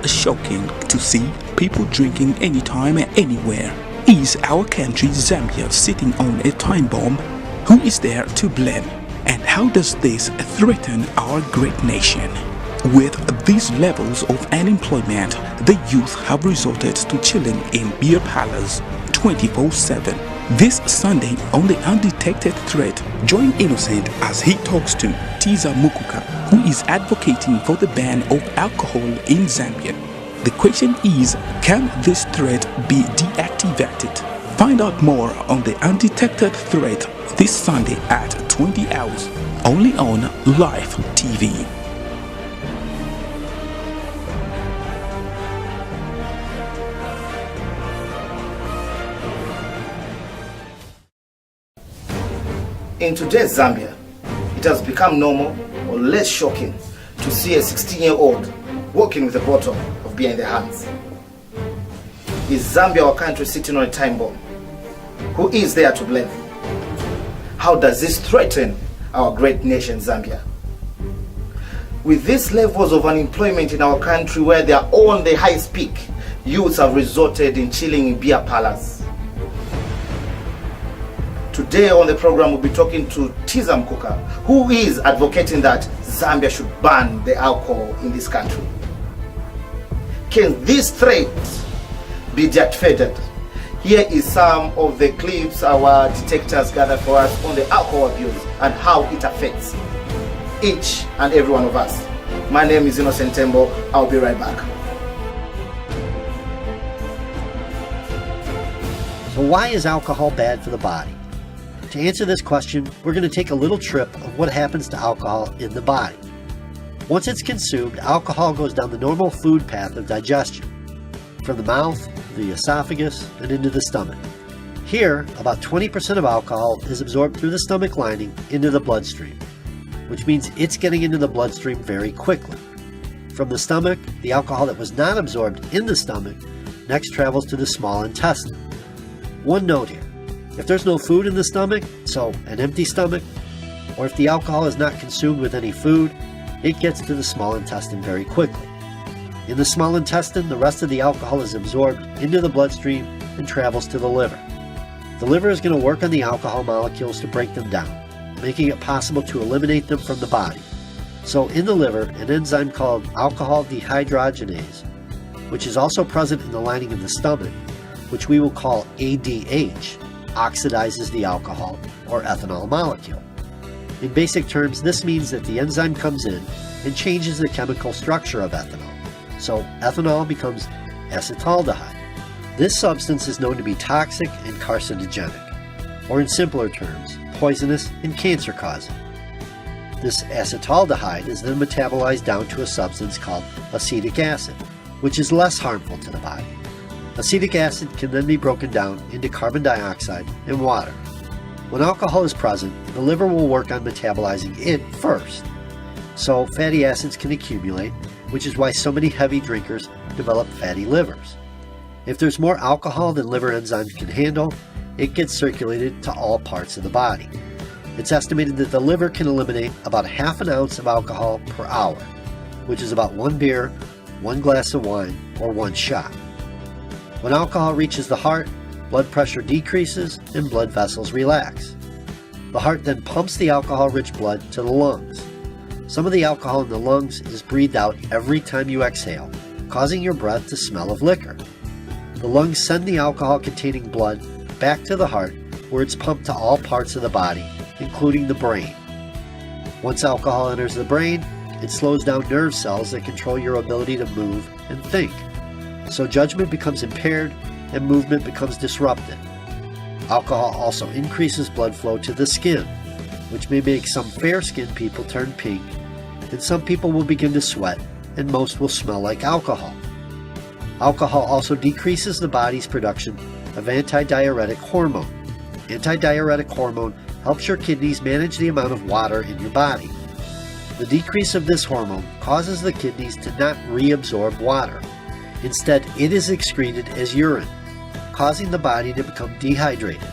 shocking to see people drinking anytime and anywhere. Is our country Zambia sitting on a time bomb? Who is there to blame? And how does this threaten our great nation? With these levels of unemployment, the youth have resorted to chilling in beer parlors 24/7. This Sunday on the Undetected thread, join Innocent as he talks to TIZA MUKUKA, who is advocating for the ban of alcohol in Zambia. The question is, can this thread be deactivated? Find out more on the Undetected thread this Sunday at 20 hours, only on Live TV. In today's Zambia, it has become normal or less shocking to see a 16-year-old walking with a bottle of beer in their hands. Is Zambia, our country, sitting on a time bomb? Who is there to blame? How does this threaten our great nation, Zambia? With these levels of unemployment in our country, where they are on the highest peak, youths have resorted in chilling in beer parlors. Today on the program, we'll be talking to TIZA MUKUKA, who is advocating that Zambia should ban the alcohol in this country. Can this threat be deactivated? Here is some of the clips our detectors gathered for us on the alcohol abuse and how it affects each and every one of us. My name is Innocent TEMBO. I'll be right back. So why is alcohol bad for the body? To answer this question, we're going to take a little trip of what happens to alcohol in the body. Once it's consumed, alcohol goes down the normal food path of digestion, from the mouth, the esophagus, and into the stomach. Here, about 20% of alcohol is absorbed through the stomach lining into the bloodstream, which means it's getting into the bloodstream very quickly. From the stomach, the alcohol that was not absorbed in the stomach next travels to the small intestine. One note here. If there's no food in the stomach, so an empty stomach, or if the alcohol is not consumed with any food, it gets to the small intestine very quickly. In the small intestine, the rest of the alcohol is absorbed into the bloodstream and travels to the liver. The liver is going to work on the alcohol molecules to break them down, making it possible to eliminate them from the body. So in the liver, an enzyme called alcohol dehydrogenase, which is also present in the lining of the stomach, which we will call ADH, oxidizes the alcohol or ethanol molecule. In basic terms, this means that the enzyme comes in and changes the chemical structure of ethanol. So ethanol becomes acetaldehyde. This substance is known to be toxic and carcinogenic, or in simpler terms, poisonous and cancer-causing. This acetaldehyde is then metabolized down to a substance called acetic acid, which is less harmful to the body. Acetic acid can then be broken down into carbon dioxide and water. When alcohol is present, the liver will work on metabolizing it first. So fatty acids can accumulate, which is why so many heavy drinkers develop fatty livers. If there's more alcohol than liver enzymes can handle, it gets circulated to all parts of the body. It's estimated that the liver can eliminate about ½ an ounce of alcohol per hour, which is about 1 beer, 1 glass of wine, or 1 shot. When alcohol reaches the heart, blood pressure decreases and blood vessels relax. The heart then pumps the alcohol-rich blood to the lungs. Some of the alcohol in the lungs is breathed out every time you exhale, causing your breath to smell of liquor. The lungs send the alcohol-containing blood back to the heart, where it's pumped to all parts of the body, including the brain. Once alcohol enters the brain, it slows down nerve cells that control your ability to move and think. So judgment becomes impaired and movement becomes disrupted. Alcohol also increases blood flow to the skin, which may make some fair-skinned people turn pink, and some people will begin to sweat, and most will smell like alcohol. Alcohol also decreases the body's production of antidiuretic hormone. Antidiuretic hormone helps your kidneys manage the amount of water in your body. The decrease of this hormone causes the kidneys to not reabsorb water. Instead, it is excreted as urine, causing the body to become dehydrated.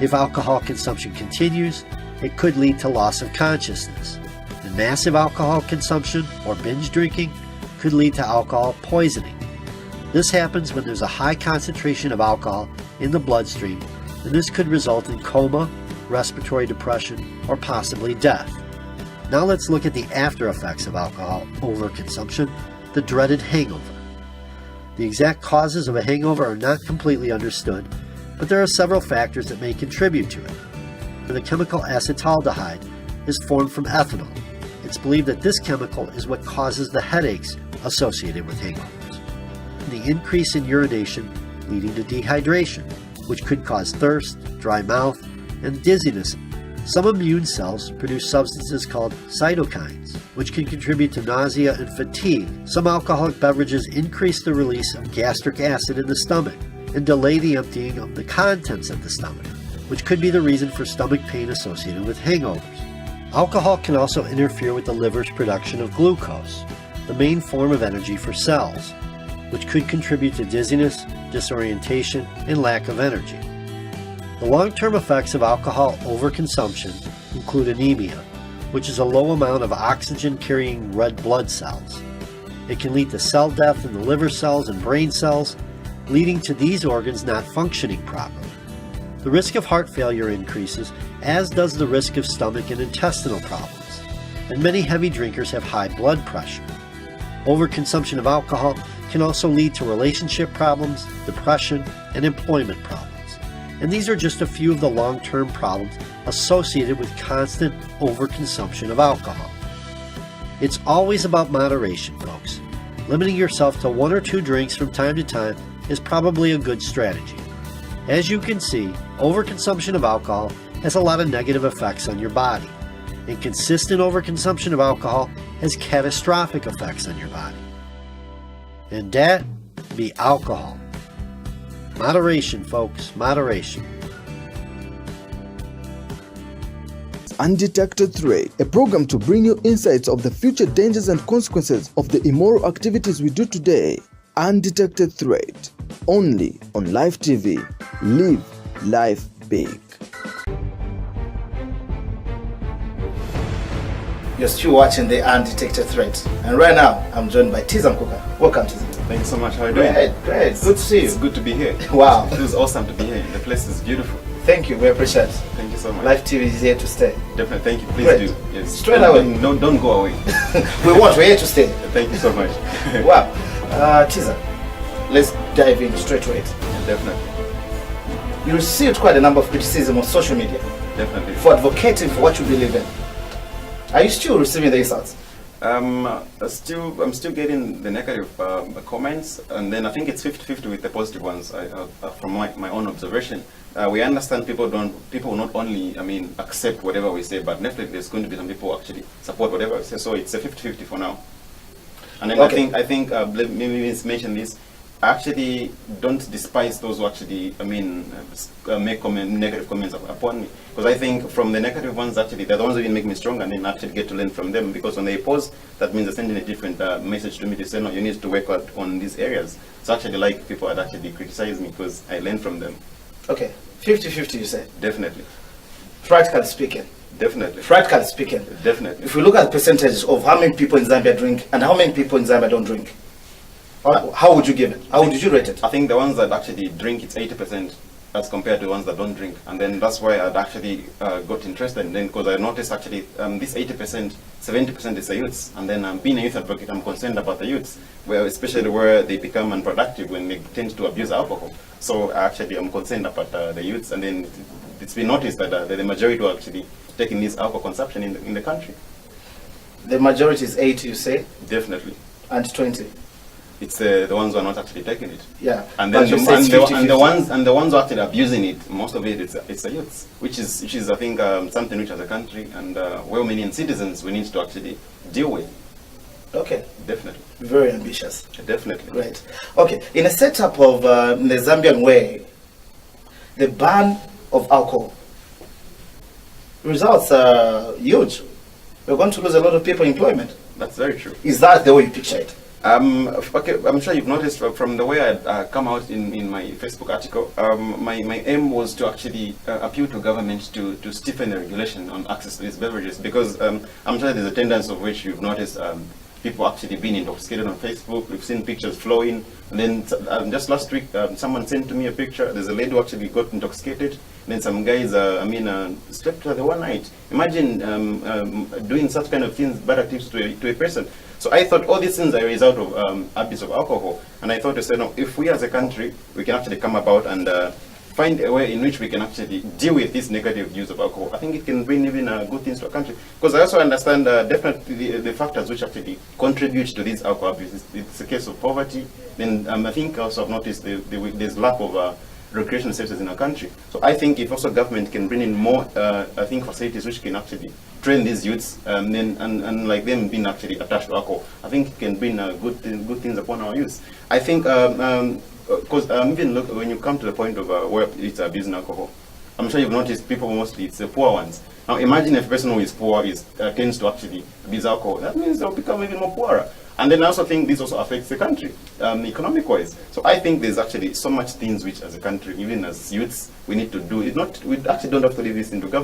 If alcohol consumption continues, it could lead to loss of consciousness. And massive alcohol consumption or binge drinking could lead to alcohol poisoning. This happens when there's a high concentration of alcohol in the bloodstream, and this could result in coma, respiratory depression, or possibly death. Now let's look at the after effects of alcohol overconsumption, the dreaded hangover. The exact causes of a hangover are not completely understood, but there are several factors that may contribute to it. The chemical acetaldehyde is formed from ethanol. It's believed that this chemical is what causes the headaches associated with hangovers. The increase in urination leading to dehydration, which could cause thirst, dry mouth, and dizziness. Some immune cells produce substances called cytokines, which can contribute to nausea and fatigue. Some alcoholic beverages increase the release of gastric acid in the stomach and delay the emptying of the contents of the stomach, which could be the reason for stomach pain associated with hangovers. Alcohol can also interfere with the liver's production of glucose, the main form of energy for cells, which could contribute to dizziness, disorientation, and lack of energy. The long-term effects of alcohol overconsumption include anemia, which is a low amount of oxygen-carrying red blood cells. It can lead to cell death in the liver cells and brain cells, leading to these organs not functioning properly. The risk of heart failure increases, as does the risk of stomach and intestinal problems, and many heavy drinkers have high blood pressure. Overconsumption of alcohol can also lead to relationship problems, depression, and employment problems. And these are just a few of the long-term problems associated with constant overconsumption of alcohol. It's always about moderation, folks. Limiting yourself to 1 or 2 drinks from time to time is probably a good strategy. As you can see, overconsumption of alcohol has a lot of negative effects on your body, and consistent overconsumption of alcohol has catastrophic effects on your body. And that be alcohol. Moderation, folks, moderation. Undetected Threat, a program to bring you insights of the future dangers and consequences of the immoral activities we do today. Undetected Threat, only on Live TV. Live life big. You're still watching the Undetected Threat, and right now I'm joined by TIZA MUKUKA. Welcome, TIZA. Thank you so much. How are you doing? Great. Good to see you. It's good to be here. Wow. It feels awesome to be here. The place is beautiful. Thank you. We appreciate it. Thank you so much. Live TV is here to stay. Definitely. Thank you. Please Great. do. Yes. Straight away. Don't go away. We're here to stay. Thank you so much. Wow. TIZA, let's dive in straight to it. Definitely. You received quite a number of criticism on social media Definitely. for advocating for what you believe in. Are you still receiving the insults? I'm still getting the negative comments, and then I think it's 50-50 with the positive ones. From my own observation, we understand people will not only accept whatever we say, but definitely there's going to be some people who actually support whatever we say. So it's a 50-50 for now. And then Okay. I think let me mention this. Actually, don't despise those who actually make negative comments upon me, because I think from the negative ones, actually they're the ones who make me stronger, and then actually get to learn from them, because when they pause, that means they're sending a different message to me to say, no, you need to work out on these areas. So actually, like, people had actually criticized me because I learned from them. Okay, 50-50 you say? Definitely. Practically speaking. Definitely. Practically speaking. Definitely. If we look at the percentages of how many people in Zambia drink and how many people in Zambia don't drink, how would you give it? How would you rate it? I think the ones that actually drink, it's 80% as compared to the ones that don't drink. And then that's why I'd actually got interested, and then because I noticed actually this 80%, 70% is the youths. And then being a youth advocate, I'm concerned about the youths, especially where they become unproductive when they tend to abuse alcohol. So actually I'm concerned about the youths. And then it's been noticed that the majority are actually taking this alcohol consumption in the country. The majority is 80, you say? Definitely. And 20. It's the ones who are not actually taking it. Yeah. And then But you say it's 50-50. the ones who are actually abusing it, most of it it's the youths, which is I think something which as a country and well-meaning citizens we need to actually deal with. Okay. Definitely. Very ambitious. Definitely. Great. Okay. In a setup of the Zambian way, the ban of alcohol, results are huge. We're going to lose a lot of people employment. That's very true. Is that the way you picture it? Okay, I'm sure you've noticed from the way I come out in my Facebook article, my aim was to actually appeal to government to stiffen the regulation on access to these beverages, because I'm sure there's a tendency of which you've noticed people actually being intoxicated on Facebook. We've seen pictures flowing. And then just last week, someone sent to me a picture. There's a lady who actually got intoxicated. And then some guys, slept with her one night. Imagine doing such kind of things, bad activities to a person. So I thought all these things are a result of abuse of alcohol. And I thought to say, no, if we as a country, we can actually come about and find a way in which we can actually deal with this negative use of alcohol. I think it can bring even good things to a country. Because I also understand definitely the factors which actually contribute to this alcohol abuse. It's a case of poverty. Then I think also I've noticed there's lack of recreational services in our country. So I think if also government can bring in more, I think facilities which can actually train these youths, and like them being actually attached to alcohol, I think it can bring good things upon our youth. I think because even look, when you come to the point of where it's abusing alcohol, I'm sure you've noticed people mostly it's the poor ones. Now imagine if a person who is poor tends to actually abuse alcohol, that means they'll become even more poorer. And then I also think this also affects the country, economic-wise. So I think there's actually so much things which, as a country, even as youths, we need to do. We actually don't have to leave this into government.